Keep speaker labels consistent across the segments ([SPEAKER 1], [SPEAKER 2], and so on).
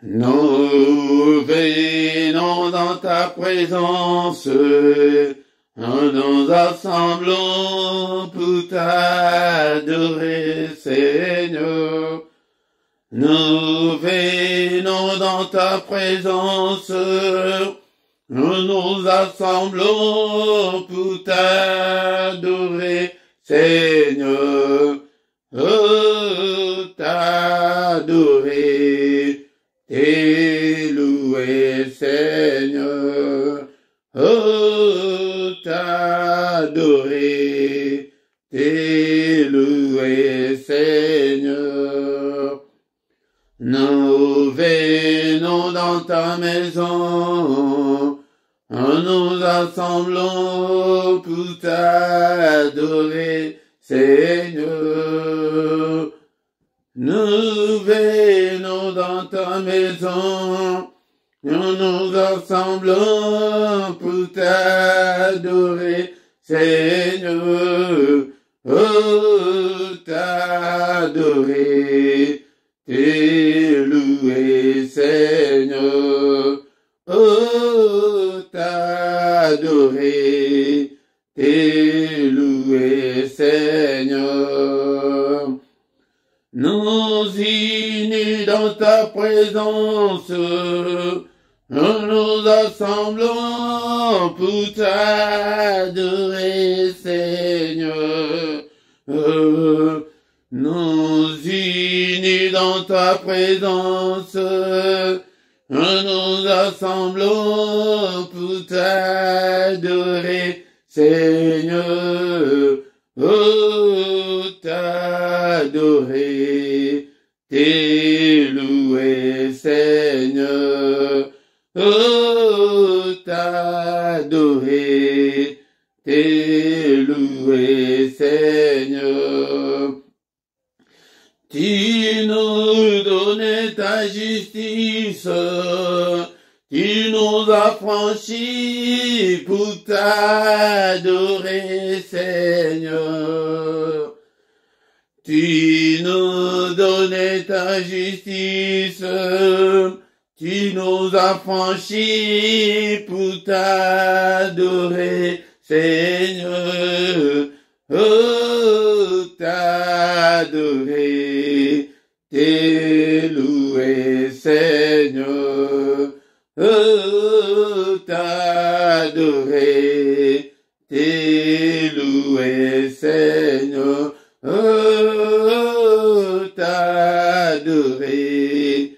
[SPEAKER 1] Nous venons dans ta présence, nous assemblons pour t'adorer, Seigneur. Nous venons dans ta présence, nous nous assemblons pour t'adorer, Seigneur. Oh, t'adorer, louer, Seigneur. Oh, t'adorer, louer, Seigneur. Nous venons dans ta maison, nous assemblons pour t'adorer, Seigneur. Nous venons dans ta maison, nous nous assemblons pour t'adorer, Seigneur. Oh, t'adorer, louer, Seigneur. Oh, t'adorer, louer, Seigneur. Nous unis dans ta présence, nous nous assemblons pour t'adorer, Seigneur. Nous unis dans ta présence, nous nous assemblons pour t'adorer, Seigneur. Oh, t'adorer, louer, Seigneur. Oh, t'adorer, louer, Seigneur. Tu nous donnes ta justice, tu nous as franchis pour t'adorer, Seigneur. Tu nous donnes ta justice, tu nous as franchis pour t'adorer, Seigneur. Oh, t'adorer, louer, Seigneur. Oh, t'adorer, louer, Seigneur. Oh, t'adorer,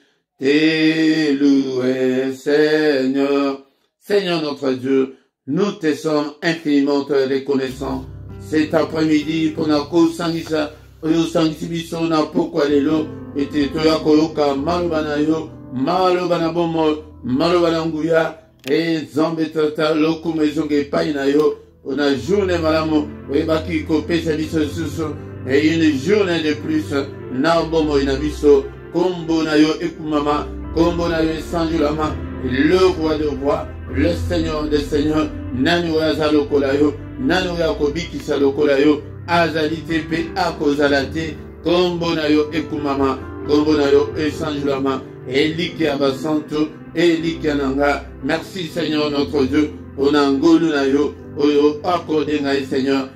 [SPEAKER 1] louer, Seigneur. Seigneur notre Dieu, nous te sommes infiniment reconnaissants. Cet après-midi, pour la cause sanguisa, oyo sangisi biso na pokwa lelo, ete toya koyoka maloba na yo, maloba na bomo, maloba na nguya, nzambe tata lokumu ezonga epai na yo, ona journée malamu, oyebaki kopesa biso lisusu, une journée de plus, na bomo ina biso, kombo na yo ekumama, kombo na yo esanjulama, le roi de rois, le seigneur des seigneurs, nani oyaza lokola yo, nani oyakobikisa lokola yo, azali te pe akozala te, kombo na yo ekumama, kombo na yo esanjulama, eliki ya basanto, eliki ya nanga. Merci Seigneur notre Dieu, onangolu na yo, oyo akode ngai Seigneur,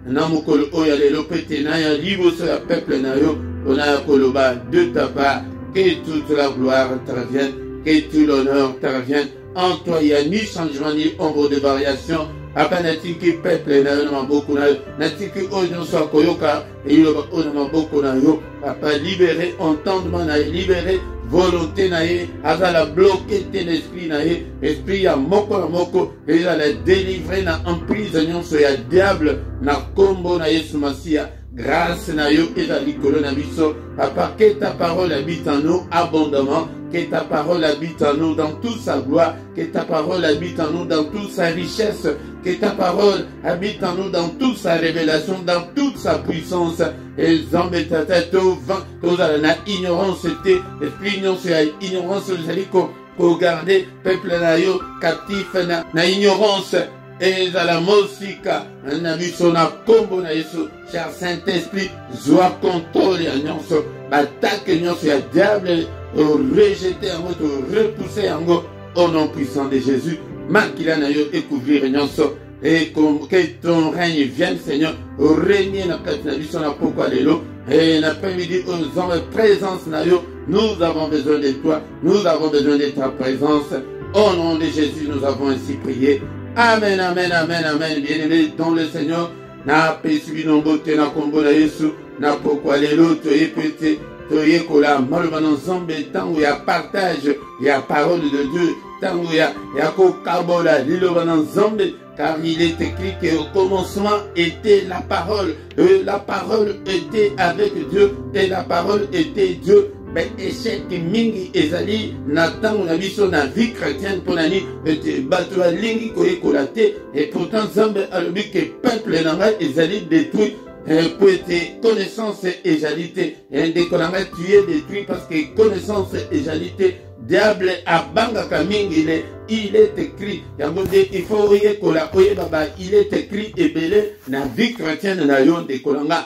[SPEAKER 1] na mokolo oyo lelo pete na ya liboso ya peuple na yo, ona ya koloba de ta part, que toute la gloire te revienne, que tout l'honneur te revienne. En toi, il n'y a ni changement, ni ombre de variation. Apa natiki peuple na yo na maboko na yo, natiki oyo nyonso akoyoka eyoba oyo na maboko na yo. Papa, libéré entendement na ye, libéré volonté na ye, azala bloqué ten esprit na ye, esprit ya moko na moko, ezala délivré na emprise nyonso ya diable na kombo na Yesu Masia. Grâce na yo eza likolo na biso. Papa, que ta parole habite en nous abondamment, que ta parole habite en nous dans toute sa gloire, que ta parole habite en nous dans toute sa richesse, que ta parole habite en nous dans toute sa révélation, dans toute sa puissance. Et zambeta to vent, tozala na ignorance te, esprit nyonso ya ignorance ezali ko garder peuple na yo captif na ignorance. ezala mosika na biso na kombo na Yesu. Cher Saint-Esprit, zwa contrôle ya nyonso, batake nyonso ya diable, rejeter yango, repousser yango au nom puissant de Jésus. Makila na yo découvrir nyonso. Et que ton règne vienne, Seigneur, régner na kati na biso na pokwa lelo. Et l'après-midi, nous avons présence na yo. Nous avons besoin de toi. Nous avons besoin de ta présence. Au nom de Jésus, nous avons ainsi prié. Amen, amen, amen, amen. Bien-aimés dans le Seigneur, na pesibi nombote na kombo na Yesu, na pokwa lelo, toye pete, toye kola, maloba na nzambe, tango ya partage, ya parole de Dieu, tango ya kokabola, liloba na nzambe, car il est écrit qu'au commencement était la parole était avec Dieu, et la parole était Dieu. Mais échec mingi ezali na tango na biso na vie chrétienne ponani ete bato ya lingi koyekola te, et pourtant Nzambe alobi ke peuple na ngai ezali détruit pour ete connaissance ezali te, ndeko na ngai tu es détruit parce que connaissance ezali te. Diable abangaka mingi il est écrit yango de il faut oyekola oyebaba il est écrit ebele na vie chrétienne na yo ndeko na ngai.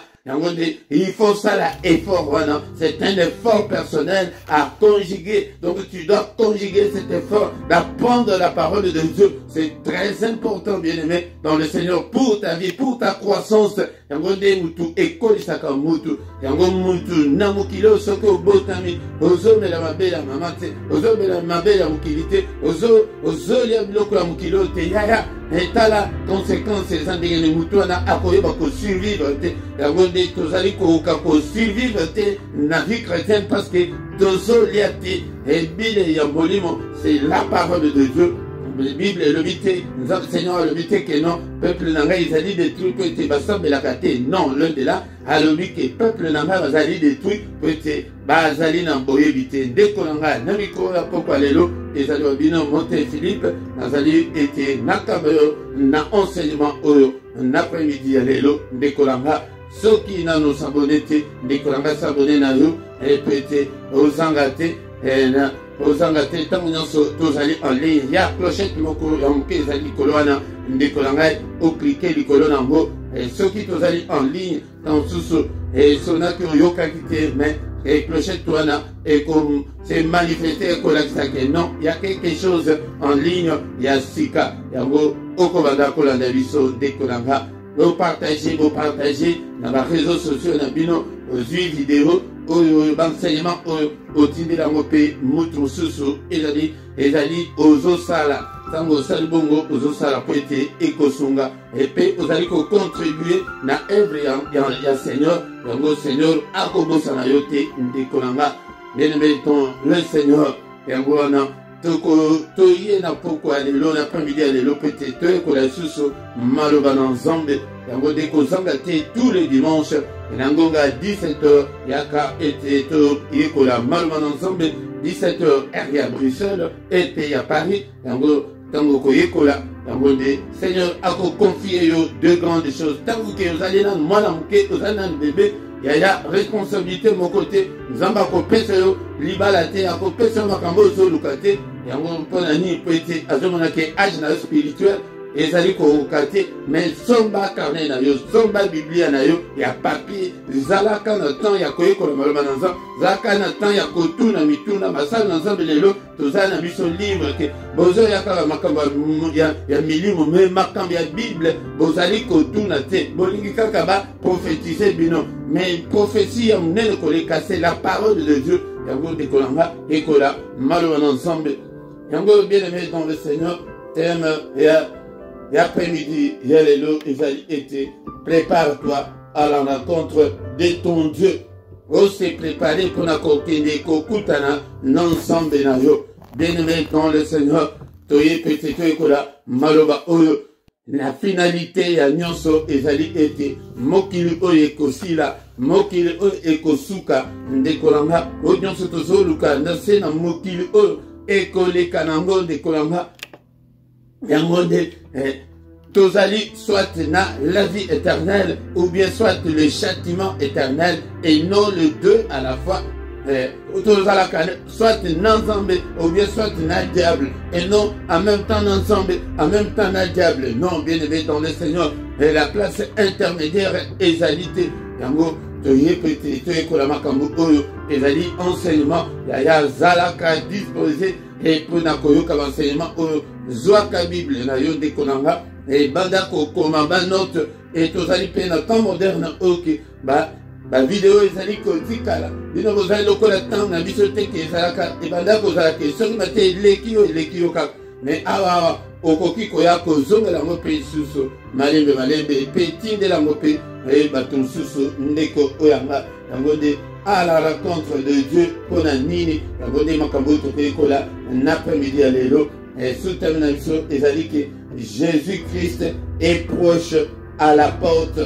[SPEAKER 1] Il faut ça l'effort, voilà. C'est un effort personnel à conjuguer. Donc tu dois conjuguer cet effort d'apprendre la parole de Dieu. C'est très important, bien-aimé, dans le Seigneur, pour ta vie, pour ta croissance. Yangonde mutu ekoli saka mutu. Yango mutu na mukilo soko botami. Ozo mela mabela mamate. Ozo mela mabela mukilite. Ozo lia biloko la mukilo te yaya. Et t'as la conséquence, les indigènes moutouana akoyeba ko survivre te. Yangonde tozali ko survivre te na vie chrétienne parce que tozo liate et bile ya molimo, c'est la parole de Dieu. La Bible est le vité, le Seigneur a le vité que non, peuple n'anga ils des trucs que te basam de la kate, non, l'un de là, a le que peuple n'anga bazali des trucs que te bazali n'amboye vité, dès qu'on a n'amiko la popa lelo, et ça doit bien monter Philippe, nazali était nakabayo, na enseignement oyo, n'après-midi à lelo, dès qu'on a ceux qui n'ont s'abonné, dès qu'on a s'abonné na yo, et peut-être aux engagés, et na ozanga te tango nyonso tozali en ligne ya clochette moko ya moke ezali likolo wana ndeko na ngai oklike likolo nango soki tozali en ligne tango mosusu sonaki oyokaki te mais clochette wana se manifeste ekolakisa ke non ya quelque chose en ligne ya sika yango okobanda kolanda biso ndeko na ngai bopartage na baréseaux sociaux na bino ozwi vidéo oyo banseignement oyo otindi lango pe mutu mosusu ezali ozosala tango osali bongo ozosala po ete ekosunga epe ozali kocontribue na œuvre ya Seigneur yango Seigneur akobosana yo te ndeko na nga bien-aimé dans le Seigneur yango wana toye na pokwa lelo na après-midi ya lelo pete toyekola lisusu maloba na nzambe yango de kozanga te tous les dimanches nangonga à 17h yaka ete to yekola maloba na nzambe 17h RG à Bruxelles ete ya Paris yango tango koyekola yango de Seigneur ako confier yo deux grandes choses tango ke ozali na mwana moke ozali na bébé yaya responsabilité mon côté nzamba kopesa yo libala te akopesa yo makambo ozoluka te yango mpona nini po ete azomona ke age na yo spirituel ezali kokoka te mais somba carnet na yo somba biblia na yo ya papier zalaka na temps ya koyekola maloba na nzambe zalaka na temps ya kotuna mituna masala na nzambe lelo tozali na biso livre ke bozoyaka makambo ya milimo me makambo ya bible bozali kotuna te bolingi kaka baprofétise bino mais prophétie ya monene koleka c'est la parole de Dieu yango dekolanga ekola maloba na nzambe yango bien-aimé dans le Seigneur thème et après-midi, prépare-toi à la rencontre de ton Dieu. On s'est préparé pour la kokende kokutana n'ensemble na yo. Bien-aimé dans le Seigneur, toye petito ekola maloba oyo. La finalité ya nyonso ezali ete mokili oyo ekosila, mokili oyo ekosuka ndekolanga oyo nyonso tozoluka ndase na mokili oyo ekoleka nango ndekolanga. Yangonde tozali soit na la vie éternelle ou bien soit le châtiment éternel et non les deux à la fois soit ensemble ou bien soit un diable. Et non, en même temps ensemble, en même temps un diable. Non, bien aimé dans le Seigneur. Et la place intermédiaire égalité. Yango, toye petit, toye kolama kambu oyo. Ezali enseignement. Yaya zalaka disposé. Et pour nakoyoka l'enseignement oyo. Zwaka Bible na yo de konanga. Et banda ko komamba note. Et tozali pe na temps moderne ok. Ba vidéo ezali kotikala bino bozali lokola temps na biso te ke ezalaka ebanda kozala ke soki mate eleki yo kaka mais awa okoki koya kozongela yango mpe lisusu malembe epe tindela yango mpe bato mosusu ndeko oyanga yango nde à la rencontre de Dieu mpona nini yango nde makambo oyo tokoyekola na après-midi ya lelo sous-thème na biso ezali ke Jésus-Christ est proche à la porte.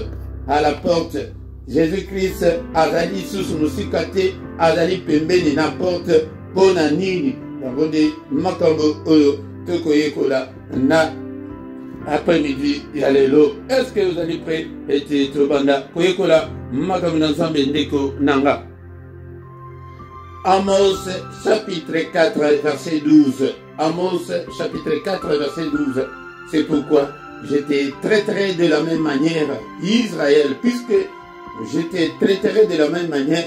[SPEAKER 1] Jésus-Christ azali sous musikate azali pembeni na porte pona nini yango nde makambo oyo tokoyekola na après-midi ya lelo. Est-ce que vous allez prêt ete tobanda koyekola makambo na nzambe ndeko nanga? Amos chapitre 4 verset 12. Amos chapitre 4 verset 12. C'est pourquoi je te traiterai de la même manière, Israël, puisque je te traiterai de la même manière.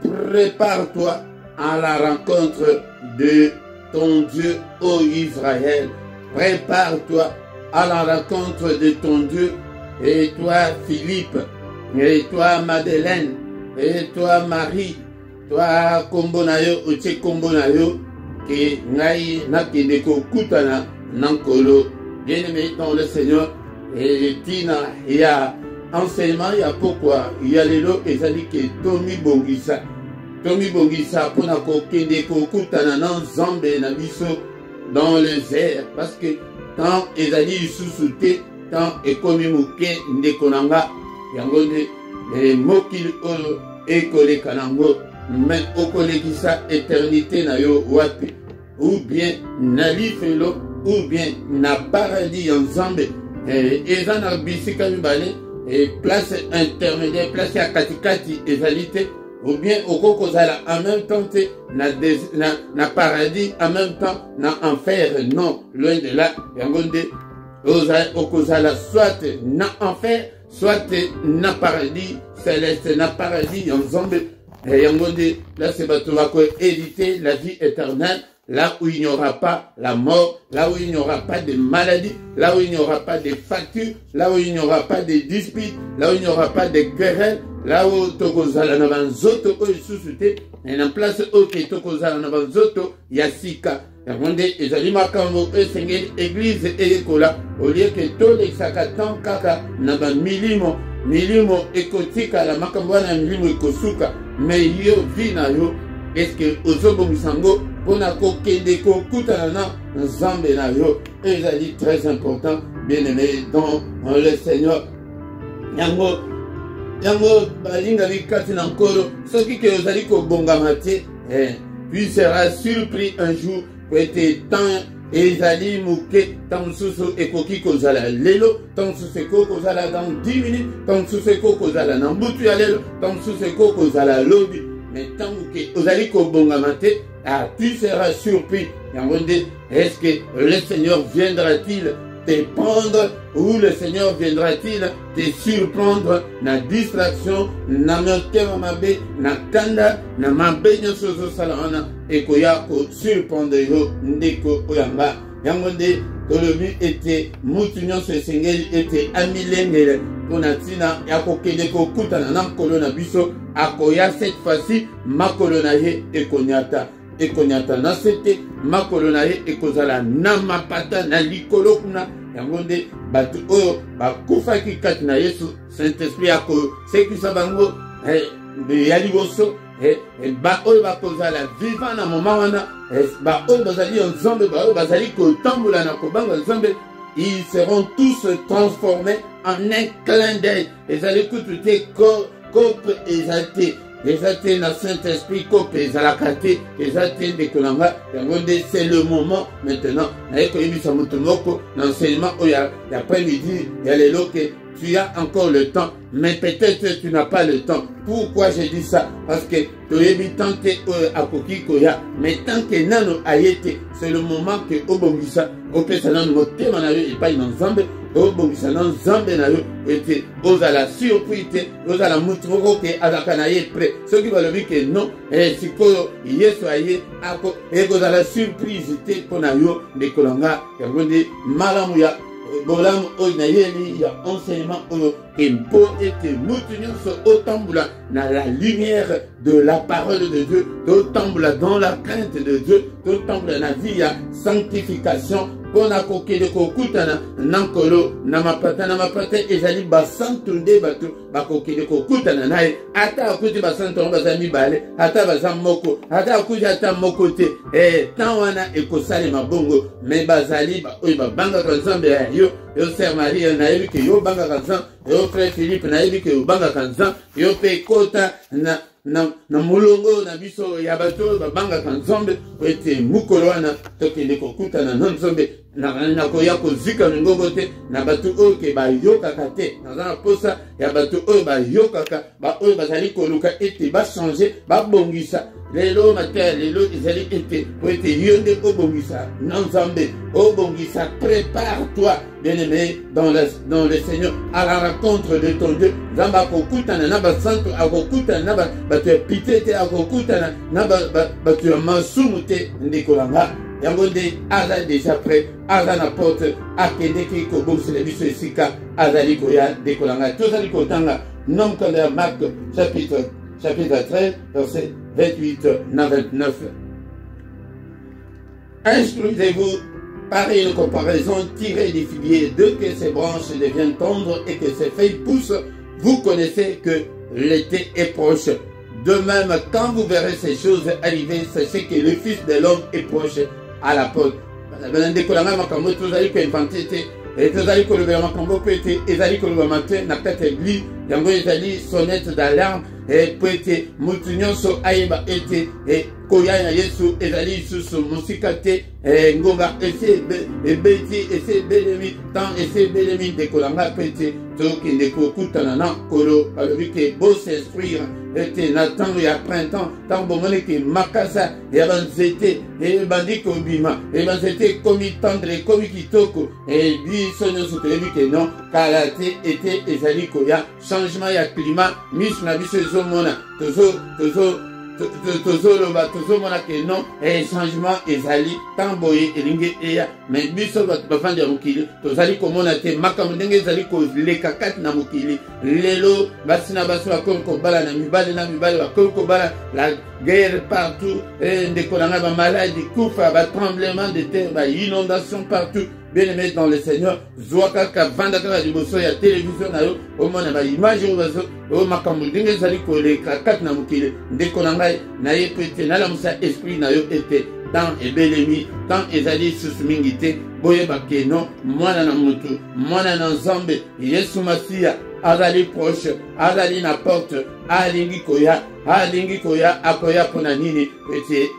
[SPEAKER 1] Prépare-toi à la rencontre de ton Dieu, ô Israël. Prépare-toi à la rencontre de ton Dieu. Et toi, Philippe, et toi, Madeleine, et toi, Marie, toi, Kombonayo, Oche Kombonayo, que ngai nakendeko kutana nankolo. Bien-aimé dans le Seigneur, et Tina, il y a enseignement, il y a pourquoi, il y a les lots, et ça dit que Tommy Bongisa, pour na kokende kokutana nan Zambé na biso dans les airs, parce que tant ezali sous-souté, tant ekomi muke ndekonanga, yango de mokili oyo ekole kanango, mais okole kisa éternité na yo wapi, ou bien na lifelo, ou bien na paradis en Zambé, et ça na bisika mibale, et place intermédiaire, place à katikati ezalité, ou bien au kokozala en même temps na paradis, en même temps na enfer. Non, loin de là, yangonde okozala soit na enfer, soit na paradis céleste, na paradis en Zambé. Et yangonde là c'est bato bako éviter la vie éternelle. Là où il n'y aura pas la mort, là où il n'y aura pas de maladie, là où il n'y aura pas de factures, là où il n'y aura pas de disputes, là où il n'y aura pas de querelles, là où tokozala na banzoto oyo susute, et en place oyo tokozala na banzoto yasika. Yangonde ezali makambo esengeli église eyekola, au lieu que tolekisaka tant kaka na bamilimo, milimo ekotika makambo wana milimo ekosuka, mais yo vi na yo, est-ce que ozobomisango pona kokende kokutana na Nzambe na yo, ezali très important, bien aimé dans le Seigneur. Yango balinga bikati na nkolo soki ke ozali kobongama te, puis sera surpris un jour ko ete temps ezali muke, tant mosusu ekoki kozala lelo, tant mosusu ekoki kozala dans 10 minutes, tant mosusu ekoki kozala na mbutu ya lelo, tant mosusu ekoki kozala lobi. Mais tant que vous allez kobongamate, tu seras surpris. Est-ce que le Seigneur viendra-t-il te prendre ou le Seigneur viendra-t-il te surprendre na distraction, na motema mabe, na kanda, na mabe nyoso salana ekoya ko surprendre yo ndeko oyamba. Yangonde tolobi ete mutu nyonso esengeli ete amilengele pona tina ya kokende kokutana na nkolo na biso akoya cette fois-ci makolo na ye ekonyata na sete makolo na ye ekozala na mapata na likolo kuna. Yango nde bato oyo bakufaki kati na Yesu, Saint-Esprit akosekisa bango ya liboso, oyo bakozala vivant na moma wana, oyo bazali Nzambe, oyo bazali kotambola na kobanga Nzambe, ils seront tous transformés en un clin d'œil. Ezali kutu te kope exalté na Saint-Esprit kope ezalakate ezate de kolanga. Yango nde c'est le moment maintenant. Naye koyebisa moto moko na enseignement oyo ya après-midi ya lelo ke tu as encore le temps, mais peut-être tu n'as pas le temps. Pourquoi je dis ça? Parce que tu es tant que akoki koya, mais tant que nano ayete, c'est le moment que obongisa, opesa nan motema na yo et pas dans Nzambe, obongisa nan Nzambe na yo et ozala surpris te, ozala mutroko ke azaka na ye prêt. Ceux qui veulent dire que non, sikoyo yeso aye ako et ozala surprise te pona yo de kolanga, yangonde malamu ya Bolam Oynayeli, il y a enseignement qui peut être moutonnion au tamboula dans la lumière de la parole de Dieu, au tamboula dans la crainte de Dieu, au tamboula dans la vie, il y a sanctification. Pona koke de kokutana nankolo namapata ezali basantunde bato bakoke de kokutana nae ata akuti basantongo bazami bale ata bazam moko ata akuti ata moko te tan wana ekosale mabongo me bazali ba oyo babanga Nzambe ya yo Sœur Marie na yebi ke yo banga Nzambe yo Frère Philippe na yebi ke yo banga Nzambe yo pe kota na mulongo na biso ya bato babanga Nzambe ete mukolo wana tokende kokutana na Nzambe na koya kozika ngongo te na bato oyo ke bayokaka te na posa ya bato oyo bayokaka ba oyo bazali koluka ete bachanger babongisa lelo matin lelo ezali ete po ete yo nde obongisa na Nzambe obongisa. Prépare-toi bien-aimé dans le Seigneur à la rencontre de ton Dieu. Nzambe akokutana na basanto akokutana na bato ya pite te akokutana na bato ya masumu te ndekolanga yango nde aza déjà prêt aza na porte akendeki kobongisela biso esika azali koya ndekolanga. Tozali kotanga nom kanda ya Marc chapitre 13 verset 28 na 29. Instruisez-vous par une comparaison tirée du figuier, dès que ses branches deviennent tendres et que ses feuilles poussent, vous connaissez que l'été est proche. De même, quand vous verrez ces choses arriver, sachez que le Fils de l'homme est proche à la porte. Ezali kolobela makambo pe ete ezali koloba matin na kati ya église yango ezali sonnette d'alarme po ete motu nyonso ayeba ete koya na Yesu ezali lisusu mosika te ngonga ese ebelemi tant ese ebelemi ndekolanga pe ete tokende kokutana na kolo balobi ke bosinstruire ete na ntango ya printemps ntango bomoni ke makasa ya banzete ebandi kobima banzete ekomi tendre ekomi kitoko biso nyonso toyebi ke non kala te ete ezali koya changement ya climat miso na biso ezomona tozomona ke non changement ezali ntango boye elingi eya mais biso bato bafandi ya mokili tozali komona te makambo ndenge ezali koleka kati na mokili lelo basi na basi bakomi kobala na mibali bakomi kobala la guerre partout ndeko na ngai bamaladi kufa batremblement de terre bainondation partout. Bien-aimé dans le Seigneur, Zouakaka, Vandaka, Liboso, ya télévision, au moins, na image, au makambo, dingue, zali, kole, kakat, na mukile, ndekonangai, na ye pete, na la moussa, esprit, na yo, ete, dans et belemi, tant ezali, susmingite, boye bakeno, mwana na mutu, mwana na Nzambe, Yesu Masia, azali proche, azali na porte, alingi koya, akoya pona nini, pete,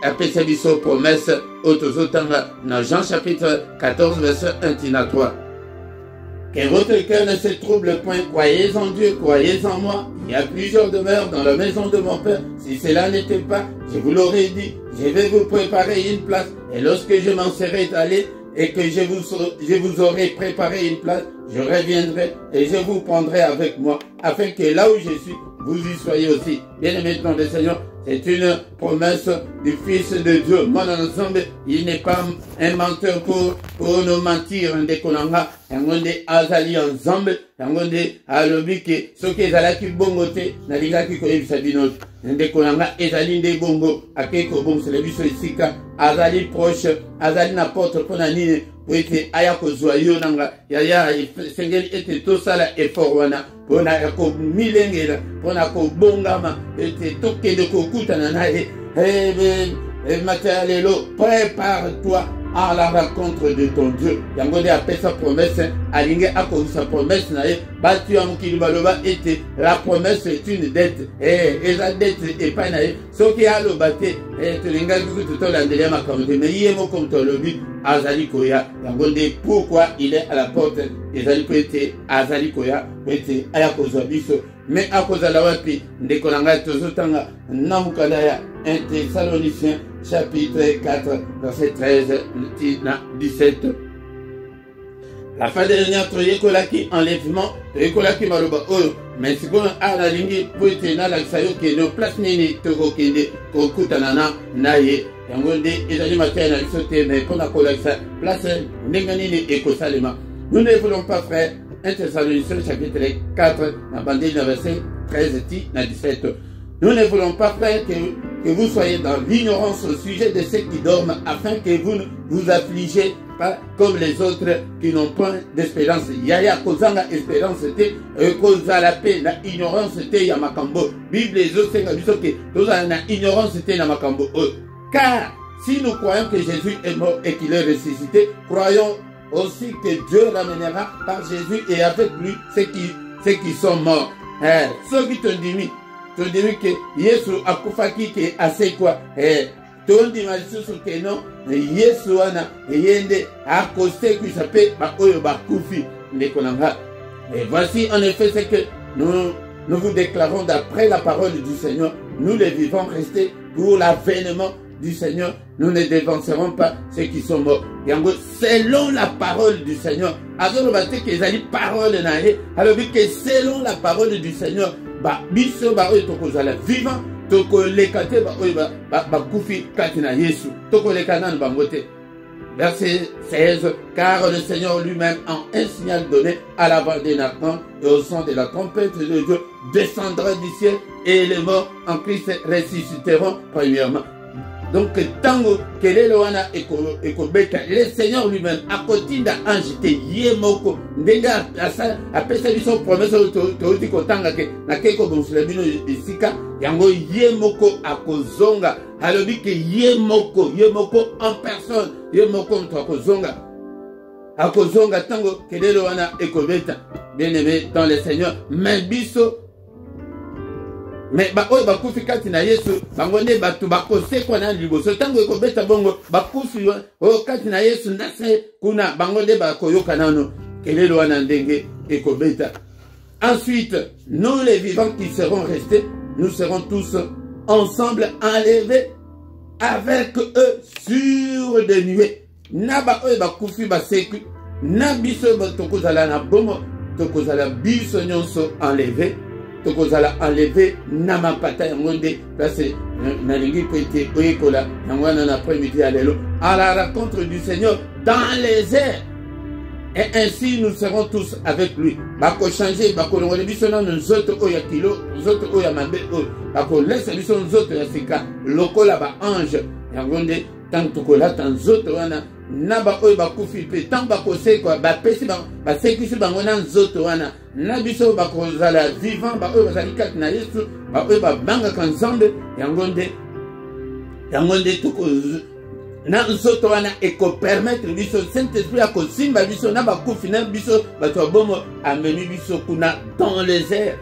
[SPEAKER 1] apesa biso promesse otozotanga na Jean chapitre 14 verset 1 à 3. Que votre cœur ne se trouble point, croyez en Dieu, croyez en moi. Il y a plusieurs demeures dans la maison de mon Père. Si cela n'était pas, je vous l'aurais dit, je vais vous préparer une place. Et lorsque je m'en serai allé et que je vous aurai préparé une place, je reviendrai et je vous prendrai avec moi, afin que là où je suis, vous y soyez aussi. Bien-aimés dans le Seigneur, c'est une promesse du Fils de Dieu. Mon ensemble, il n'est pas un menteur pour nous mentir. Ndekonanga, yangonde azali ensemble, yangonde alobike, soki ezalaki bongo te, nalingaki koyebisa bino. Ndekonanga ezali nde bongo, akeko bongosela biso esika, azali proche, azali na porte pona nini, ete aya kozwa yo nanga, yaya sengeli ete tosala effort wana, pona ko milengela, pona ko bongama, ete tokende kokutana naye. Matin lelo, prépare-toi à la rencontre de ton Dieu. Yango nde apesa promesse, alinge akozisa promesse na ye, batu ya mokili baloba ete la promesse est une dette. Eza dette epai na ye, soki aloba te, tolingaki kutu tolandelia makambo te, mais ye moko moto alobi azali koya. Yango nde pourquoi il est à la porte, ezali po ete azali koya, po ete aya kozwa biso. Mais akozala wapi ndeko na ngai tozotanga na mokanda ya 1 Thessaloniciens chapitre 4 verset 13 na 17. La fin dernière toyekolaki enlèvement, toyekolaki maloba oyo, mais sikoyo analingi po ete nalakisa yo ke no place nini tokokende kokutana na ye. Yango nde ezali mateya na biso te, mais mpona kolakisa place ndenge nini ekosalema. Nous ne voulons pas, frère, 1 Thessaloniciens chapitre 4, verset 13 à 17. Nous ne voulons pas, frère, que vous soyez dans l'ignorance au sujet de ceux qui dorment, afin que vous ne vous affligez pas comme les autres qui n'ont point d'espérance. Yaya kozanga espérance te, kozala pe na ignorance te ya makambo. Bible ezosenga biso ke tozala na ignorance te na makambo. Car si nous croyons que Jésus est mort et qu'il est ressuscité, croyons aussi que Dieu ramènera par Jésus et avec lui ceux qui sont morts. Ceux qui te disent que Yesu akufaki ke asekwa, tondima lisusu ke non, Yesu wana yende akose qui s'appelle ba oyo bakufi nekonanga. Et voici en effet ce que nous vous déclarons d'après la parole du Seigneur. Nous les vivants restés pour l'avènement du Seigneur, nous ne dévancerons pas ceux qui sont morts. Yango, selon la parole du Seigneur, alors parole alors que selon la parole du Seigneur, biso tokozala vivant, tokolekate kufi katina Yesu, tokolekana bangote. Verset 16, car le Seigneur lui-même, en un signal donné à la voix des nations et au son de la trompette de Dieu, descendra du ciel et les morts en Christ ressusciteront premièrement. Donc, tango kelelo wana ekobeta, le Seigneur lui-même akotinda ange te yemoko ndenga apesa biso promesse toti kotanga ke na keko bonsula bino esika yango yemoko akozonga alobi ke yemoko en personne yemoko mto akozonga tango kelelo wana ekobeta. Bien-aimé dans le Seigneur, mais biso mais oyo bakufi kati na Yesu bango nde bato bakosekwa na liboso tango ekobeta bongo bakufi oyo kati na Yesu ndase kuna bango nde bakoyoka nano kelelo wana ndenge ekobeta. Ensuite, nous les vivants qui serons restés, nous serons tous ensemble enlevés avec eux sur des nuées. Na ba oyo bakufi baseku na biso tokozala na bongo tokozala biso nyonso enlevés. Tokozala enlevé na mapata yango nde place nalingi po ete oyekola yango wana na après-midi ya lelo à la rencontre du Seigneur dans les airs, et ainsi nous serons tous avec lui. Bako changer bakolongola biso na nzoto oya kilo nzoto oya mabe oyo bakolesa biso nzoto ya sika lokola ba ange yango nde tant tokolata nzoto wana na ba oyo bakufi pe tant bakosekwa bapesi basekisi bango na nzoto wana na biso bakozala vivant ba oyo bazali kati na Yesu ba oyo babangaka Nzambe yango nde tokoz na nzoto wana ekopermettre biso Saint-Esprit akosimba biso na bakufi na biso bato bomo amemi biso kuna dans les airs.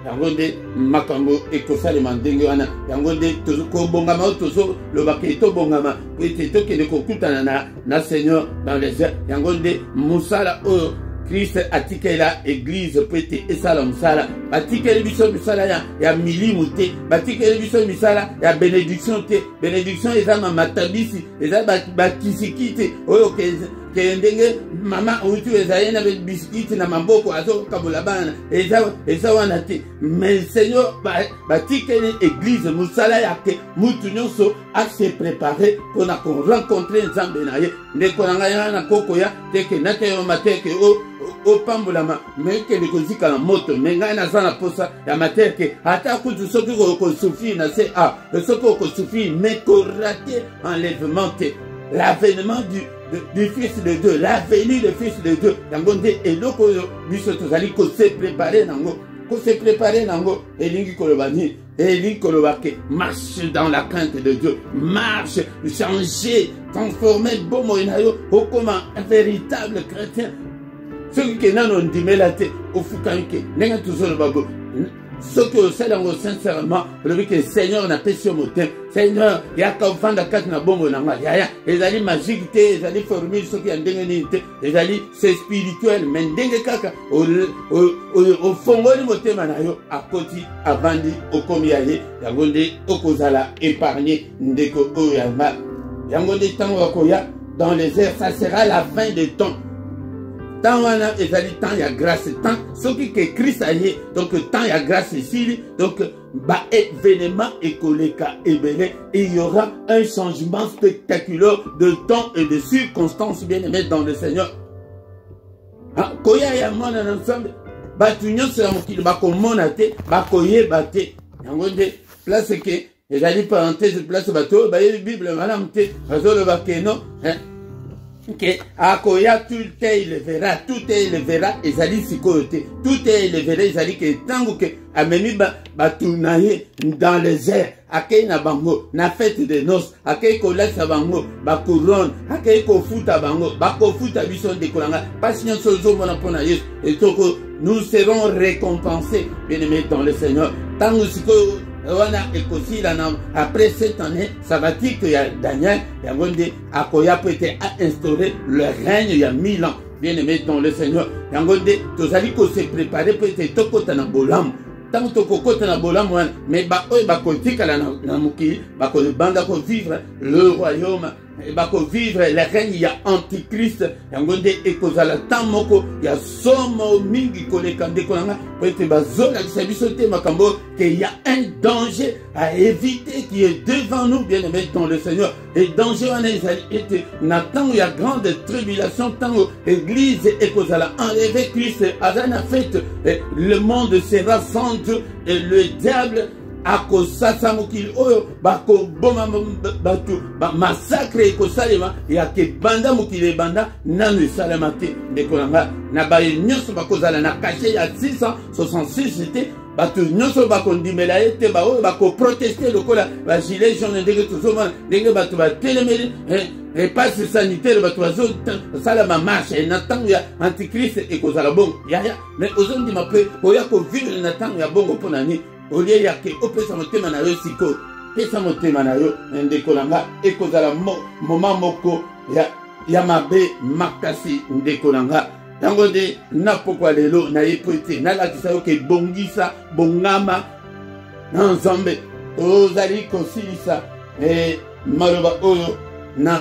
[SPEAKER 1] Yango nde makambo ekosalema ndenge wana yango nde tozokobongama oyo tozolobaka etobongama po ete tokende kokutana na Seigneur dans les airs. Yango nde mosala oyo Christ atikela église po ete esala mosala batikeli biso misala ya milimu te batikeli biso misala ya bénédiction te. Bénédiction eza matabisi eza bakisiki te oyo ke ndenge mama utu ezaye na bisikiti na maboko azokabola bana eza wana te. Mais Seigneur batikeli église mosala yake mutu nyonso ase préparé mpona korencontre Nzambe na ye ndeko na ngai na kokoya teke nateyo mateke opambolama meke likozika na moto menga na zana posa ya mateke ata kutu soki kosufi na se soki kosufi mais korate enlèvement te l'avènement du Fils de Dieu, la venue du Fils de Dieu. Yango nde eloko yo biso tozali ko se préparer nango elingi kolobani Eli Kolobake, marche dans la crainte de Dieu, marche, changer, transformer bon moyenayo, comme un véritable chrétien. Ceux qui n'ont dit mais la tête, au foukanke, n'est toujours le babo. Ce que c'est dans sincèrement, le que Seigneur n'a pas sur mon thème. Seigneur, il y a qu'un fan de 4 na bongo na il y a les alliés magiques, les alliés formés, ceux qui ont déngé, les alliés c'est spirituel, mais déngé kaka au fond de mon thème à côté, à bandi, au comiaye, yangonde, au kozala, épargné, ndeko oyama, yangonde tangokoya, dans les airs, ça sera la fin des temps. Tant on a tant il y a grâce, tant ce qui est Christ a y donc tant il y a grâce ici, donc bah événement écoleka et belé, et il y aura un changement spectaculaire de temps et de circonstances bien aimées dans le Seigneur. Ah, koya ya mona ensemble, bah tu n'y as pas qui va commonate, bah koye bate, yangonde place que les alliés parenthèse place bateau, bah la Bible madame te, bazolo bakeno, hein. Que akoya tout le verra, tout le verra, et zali sikoyote, tout le verra, et zali que tango que amemi batunaye dans les airs, akei na bango, na fête de noces, akei ko lesa bango, ba couronne, akei ko futa bango, ba ko futa bison de kolanga, pas si on sozo mona pona yes, et toko nous serons récompensés, bien aimés dans le Seigneur. Tango sikoyo après cette année sabbatique, il y a Daniel, il y a Gondé, Akoya peut être instauré le règne il y a 1000 ans. Bien aimé dans le Seigneur. Il y a Gondé, tous allez qu'on s'est préparé peut être Tokota na bolam. Tant que Tokota na bolam, mais bakotika la mouki, bako le banda ko vivre le royaume. Et bah qu'on vivre le règne, il y a antichrist, il y a un et cause à la temps moko, il y a somo mingi kolekande kolanga, pour être bazola qui s'habille sauter makambo, qu'il y a un danger à éviter qui est devant nous, bien aimés dans le Seigneur. Et danger en été, n'attend il y a grande tribulation, tant l'église et cause à la enlever Christ, à la fête, le monde sera sans Dieu et le diable. Ako sasa mokili oyo bako boma batu massacre ko salema ya ke banda mokili banda nanu salema te ndekolanga na baye nyonso bako zala na caché ya 666 était batu nyonso bako ndimela ete ba oyo bako protester lokola ba gilet jaune ndenge tozoma ndenge batu ba telemeli et passe sanitaire batu bazo salama marche et natango ya antichrist et ko zala bon ya mais ozondi mape oya ko vivre natango ya bongo ponani. Au lieu yake opesa motema na yo siko pesa motema na yo ndekolanga ekozala moment moko ya mabe makasi ndekolanga tango de napokwa lelo na yepete na lakisa yo ke bongisa bongama na nzambe ozali kosilisa maloba oyo na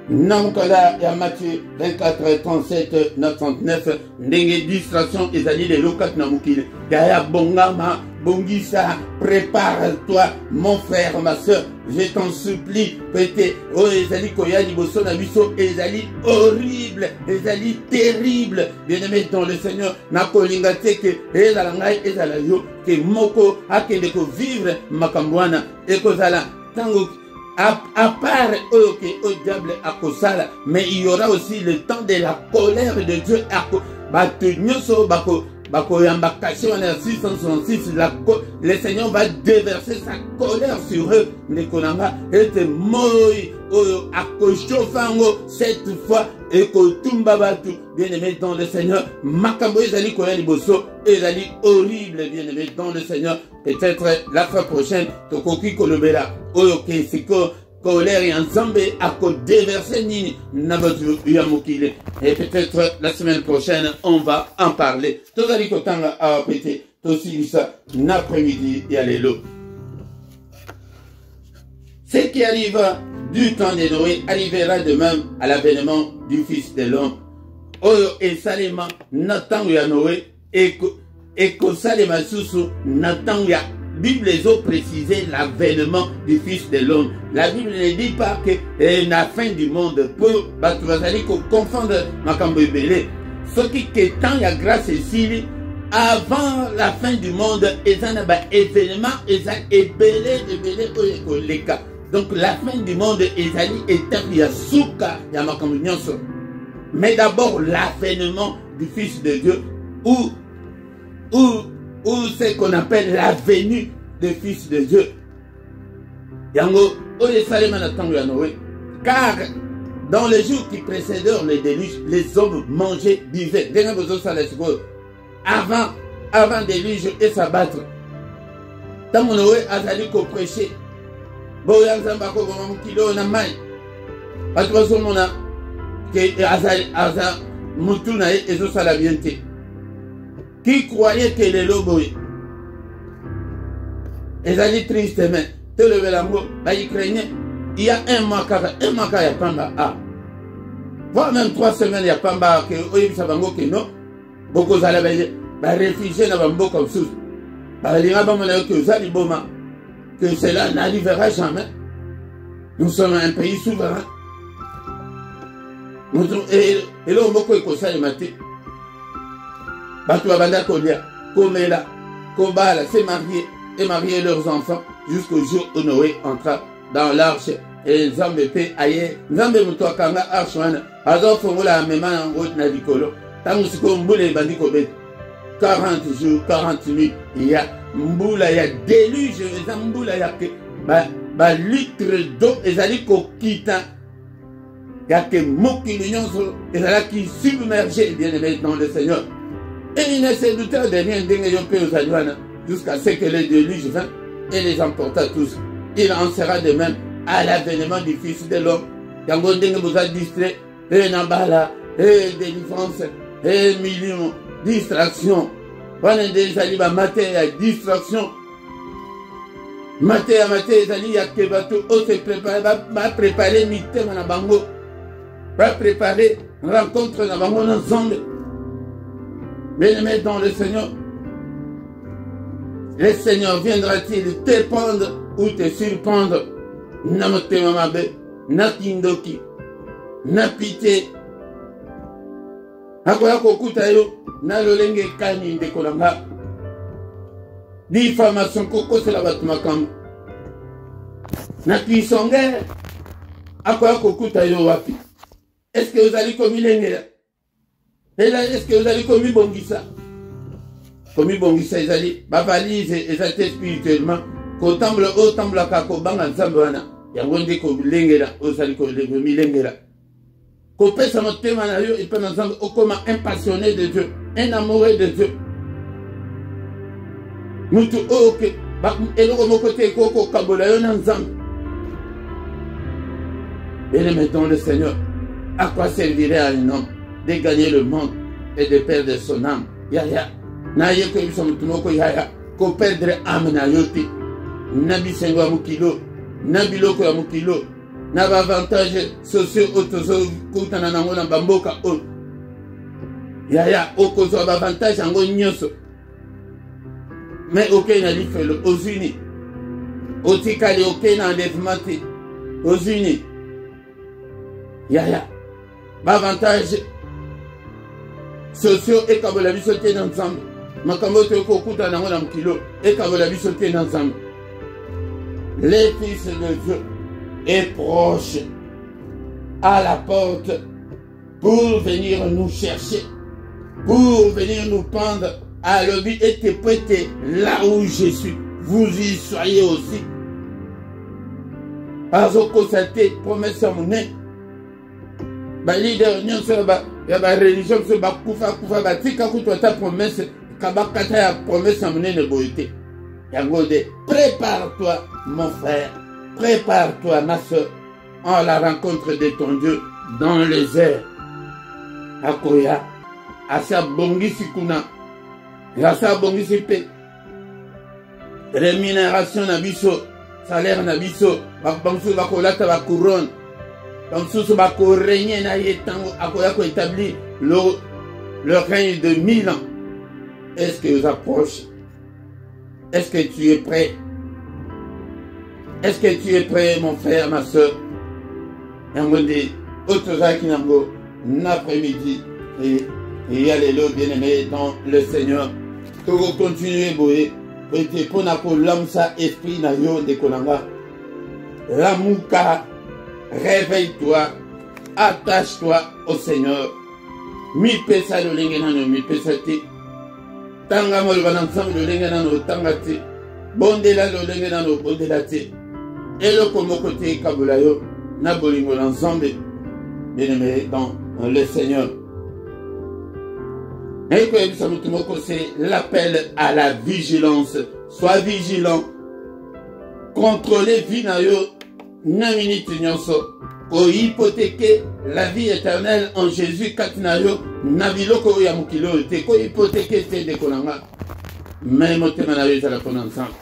[SPEAKER 1] Nankala ya Matthieu 24, 37, 939, ndenge distraction ezali les lokat na mukile. Daya bongama, bongisa, prépare-toi, mon frère, ma soeur, je t'en supplie, pété, oh ezali koya liboso na biso, ezali horrible, ezali terrible, bien-aimé dans le Seigneur, na kolinga te ke ezala ngai ezala yo, ke moko akende ko vivre makambwana, ekozala tango. À part au diable à Kosala, mais il y aura aussi le temps de la colère de Dieu à le Seigneur va déverser sa colère sur eux. Cette fois, et bien aimé dans le Seigneur, Makambo ezali koya liboso, ezali horrible, bien aimé dans le Seigneur. Peut-être la fois prochaine, tokoki kolobela, oyo ke siko colère et ensemble à ko déverser nini nabatu yamokile. Et peut-être la semaine prochaine, on va en parler. Tozali kotanga a pété, tosilisa l'après-midi yalelo. Ce qui arrive du temps de Noé arrivera de même à l'avènement du Fils de l'homme. Oyo et Salema n'attend ya Noé et que Salema susu n'attend ya. Bible les a précisé l'avènement du Fils de l'homme. La Bible ne dit pas que la fin du monde peut confondre makambo ebele. Ce qui est tant ya grâce ici avant la fin du monde, ezana ba événement ezan ebele oyeko. Donc la fin du monde ezali étape ya suka ya makambo nyonso. Mais d'abord l'avènement du Fils de Dieu où ou ce qu'on appelle la venue des fils de Dieu. Yango, car dans les jours qui précédèrent les déluges, les hommes mangeaient, buvaient. Avant déluge et s'abattre. Tant mon Noé a dit qu'on prêchait. Boyan Zambako, mon kilo, na mai. Parce que son mona, que Aza Mutuna et Zosalabiente. Qui croyait que les lobos, ils allaient tristement, te lever l'amour, ils craignaient. Il y a un mois, il y a Pamba. Voire même 3 semaines, il y a Pamba, que non. Beaucoup d'aller réfugiés dans Bambo comme ça. Que cela n'arrivera jamais. Nous sommes un pays souverain. Et là, on beaucoup de ça, Komela, Kobala s'est marié et marié leurs enfants jusqu'au jour où Noé entra dans l'arche et Nzambe aye Nzambe mutwakanga arche wana azofongola amema yango na likolo tangu siko mbula ebandi kobeta 40 jours 40 nuits il y a mbula ya déluge eza mbula ya ke ba litre d'eau ezali kokita ya ke mokili nyonso ezalaki submergé bien aimé dans le Seigneur. Et il ne se doutait de rien jusqu'à ce que le déluge vint et les emporta tous. Il en sera de même à l'avènement du Fils de l'homme. Yango ndenge vous a distrait, et nambala, et délivrance, et millions, distraction. Voilà des alibas maté à distraction. Maté à maté, zali ya kebato, on se prépare, va préparer mité na bango. Va préparer rencontre na bango ensemble. Bien-aimé dans le Seigneur, le Seigneur viendra-t-il te prendre ou te surprendre? Namote mamabe, na kindoki, na pitié. Akoya kokuta yo, na lolenge kani de kolanga. Diffamation koko c'est la batmakam. Na kisonge, akoya kokuta yo wapi? Est-ce que vous allez comme il et là, est-ce que vous allez commis Bongissa? Commis Bongissa, ils allaient, ma valise, ils étaient spirituellement, qu'au temple, au temple, à Kakobanga, Zambana, il y a un des Lengela, au Saliko, les Lengela. Qu'au père, ça m'a témoigné, il peut nous entendre, comme un passionné de Dieu, un amoureux de Dieu. Nous tous, ok, et nous, au côté, Koko, Kabola, on a ensemble. Et nous mettons le Seigneur. À quoi servirait à un homme de gagner le monde et de perdre son âme? Yaya, na yeko ibiso mutumoko yaya, ko perdre âme na yoti, na bisengo ya mukilo, na biloko ya mukilo, na avantages sociaux otozo kutana nango na bamboka o. Yaya, okozo avantage yango nyonso. Mais aucun n'a dit felo aux unis. Otikali aucun n'a défmati aux unis. Yaya, avantage sociaux et kabola bisoté ensemble. Makambo te kokuta nango na mkilo et kabola bisoté ensemble. Les fils de Dieu est proche à la porte pour venir nous chercher, pour venir nous prendre à l'objet et te prêter là où je suis. Vous y soyez aussi. Parce que constaté promesse à mon nez. Ba leader nyonso ba ya ba religion so ba kufa ba tika kutwa ta promesse kabakata ya promesse amene boité. Yango de prépare-toi mon frère, prépare-toi ma soeur en la rencontre de ton Dieu dans les airs. Akoya asa bongisi kuna asa bongisi pe rémunération na biso, salaire na biso, ba bangso ba kolata ba couronne. Donc, sous ce bako régner na yetango akoya ko établir le règne de 1000 ans. Est-ce que vous approches? Est-ce que tu es prêt? Est-ce que tu es prêt, mon frère, ma soeur? Yango de Otozaki Nango, l'après-midi, et allez-le, bien-aimé, dans le Seigneur. Pour continuer, boye, pour n'apo l'amsa esprit na yo de Kolanga. Ramouka. Réveille-toi, attache-toi au Seigneur. Mi pesa lo lengena no mi pesa te. tanga mo le ensemble le lenga na no tanga te bondela le lenga na no bondela te eloko moko te kabula yo na bolingo ensemble bien-aimé dans le Seigneur. Et c'est l'appel à la vigilance. Sois vigilant. Contrôlez vie na yo na minute nyonso. Ko hypothéquer la vie éternelle en Jésus katina yo na biloko ya mukilo te ko hypothéquer te de kolanga. Mais motema na yo za la connaissance.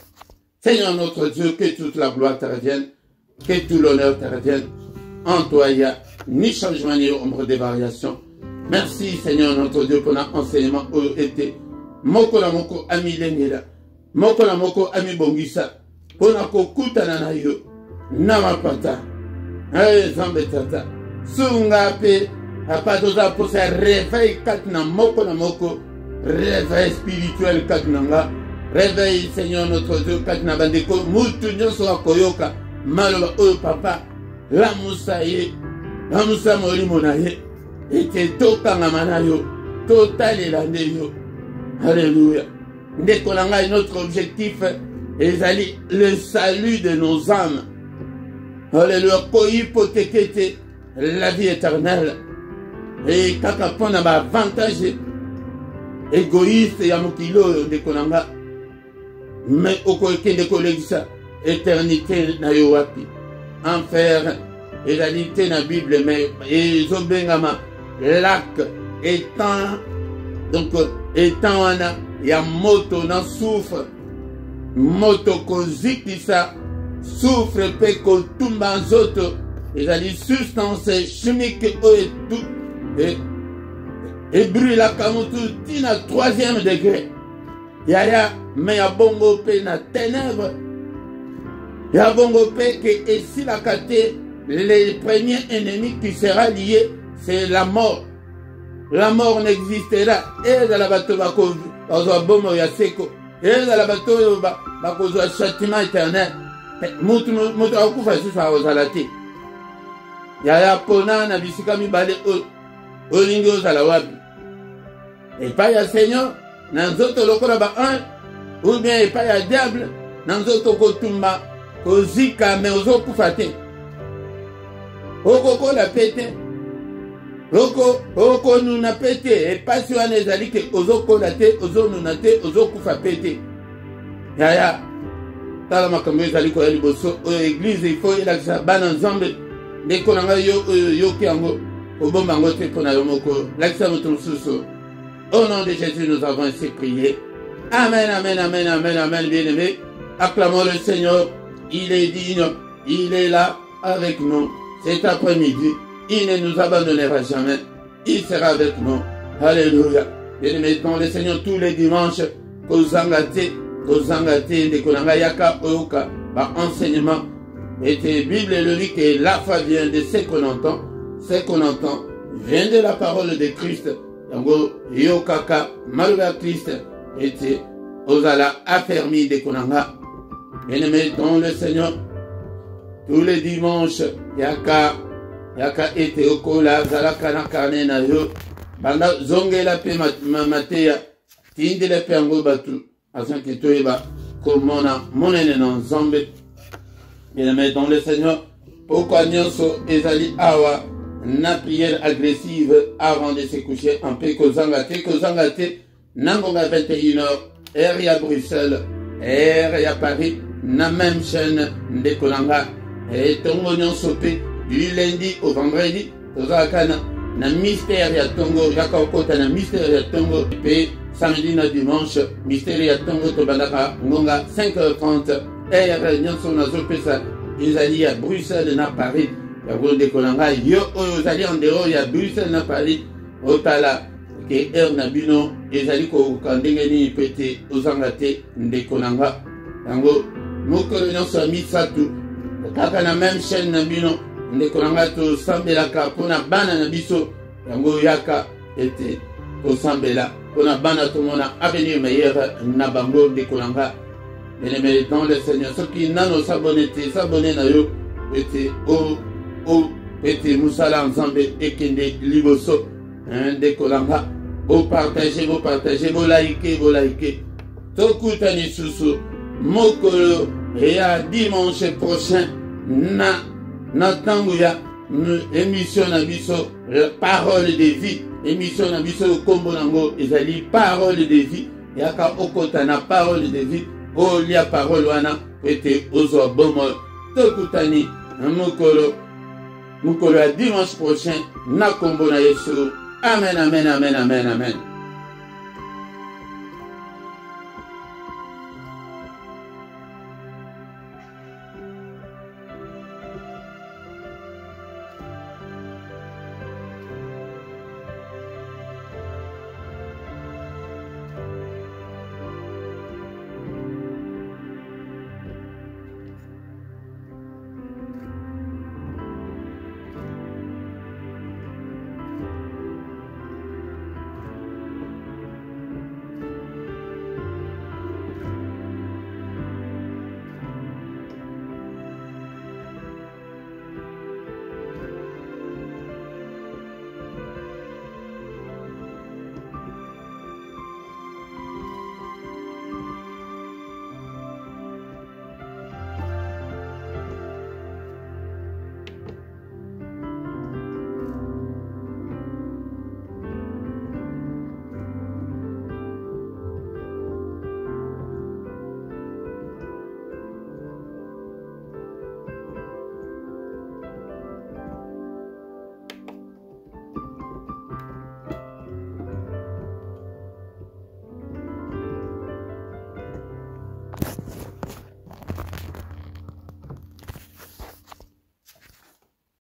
[SPEAKER 1] Seigneur notre Dieu, que toute la gloire te revienne, que tout l'honneur te revienne. En toi il y a ni changement ni ombre de variation. Merci Seigneur notre Dieu pour l'enseignement où était moko la moko ami lengela moko la moko ami bongisa pour na kokuta na yo na mapata zambe tata sunga pe apatoza pour ça réveil katna moko la moko réveil spirituel katnanga réveil Seigneur notre Dieu katna bandeko mutu nyoso akoyoka maloba o papa la musaye la musa moli monaye et que tout yo, total et yo. Alléluia. Dès qu'on a notre objectif, le salut de nos âmes. Alléluia. Pour hypothéquer la vie éternelle. Et quand on a un avantage égoïste, il y a un kilo de konanga. Mais au côté de collecta, éternité na yo wapi. Enfer, réalité na Bible, mais ils ont lac étant donc étant il y a moto na souffre moto kozikisa souffre pe kotumba nzoto ezali substance chimique et tout et brûle la kamutu tina 3e degré yaya mais ya bongo pe na ténèbres ya bongo pe que et si la kate les premiers ennemis qui sera lié c'est la mort. La mort n'existera. Et dans la bateau, bomo ya seko. Et dans la bateau, bakozo châtiment éternel. Mutu akufa susa ozalati. Ya pona na bisika mi bale olingi ozala wapi. Et pas ya Seigneur, nanzoto lokola ba un, ou bien et pas ya diable, nanzoto kotumba, kozika me ozokufa te. Okoko la pete. Oko nuna pete et pas sur un ezali que ozoko late ozonunate ozokufa pete yaya tala makambo ezali ko liboso église il faut ila sa bana nzambe de konanga yo kiango obomba ngote pona yo moko lakisa moto susu. Au nom de Jésus nous avons ainsi prié. Amen, amen, amen, amen, amen, bien-aimé. Acclamons le Seigneur, il est digne, il est là avec nous cet après-midi. Il ne nous abandonnera jamais. Il sera avec nous. Alléluia. Bien-aimés, dans le Seigneur tous les dimanches, kozangate, de konanga yaka oyoka, enseignement. Et la Bible le dit que la foi vient de ce qu'on entend. Ce qu'on entend vient de la parole de Christ. Yango yokaka, malgré Christ, et ozala affermi de konanga. Bien-aimés, dans le Seigneur, tous les dimanches, yaka ete okola zalaka na karne na yo banda zongela pe mateya tindela pe yango batu afin que toyeba komona monene na nzambe. Bien-aimé dans le Seigneur, pourquoi nyonso ezali awa na prière agressive avant de se coucher en paix kozangate nangonga 21h R ya Bruxelles R ya Paris na même chaîne de kolanga et tongo nyonso pe du lundi au vendredi, na mystère ya tongo, yakakota na mystère ya tongo, et samedi na dimanche, mystère ya tongo to bandaka ngonga 5h30, nyonso na zopesa, izali ya Bruxelles na Paris, ya gonde kolanga, yo ozali en dehors ya Bruxelles na Paris, otala, ke na bino, izali ko kandenge ni pete, ozangate, nde kolanga, yango, mokolo nyonso misatu, kaka na même chaîne na bino, ndekolanga to sambelaka pona bana na biso yango yaka ete to sambela pona bana to mona avenir meilleur na bango ndekolanga. Bien-aimé dans le Seigneur, ceux qui nano s'abonner na yo ete musala ensemble ekende liboso ndekolanga vous partagez, vous likez. Tokutani susu, mokolo, et à dimanche prochain, na tanguya, émission na biso, parole de vie, émission na biso, kombo nango, ezali parole de vie, yaka okota na parole de vie, olia parole wana, ete ozo bomo, tokutani, mokolo à dimanche prochain, na kombo na Yesu. Amen.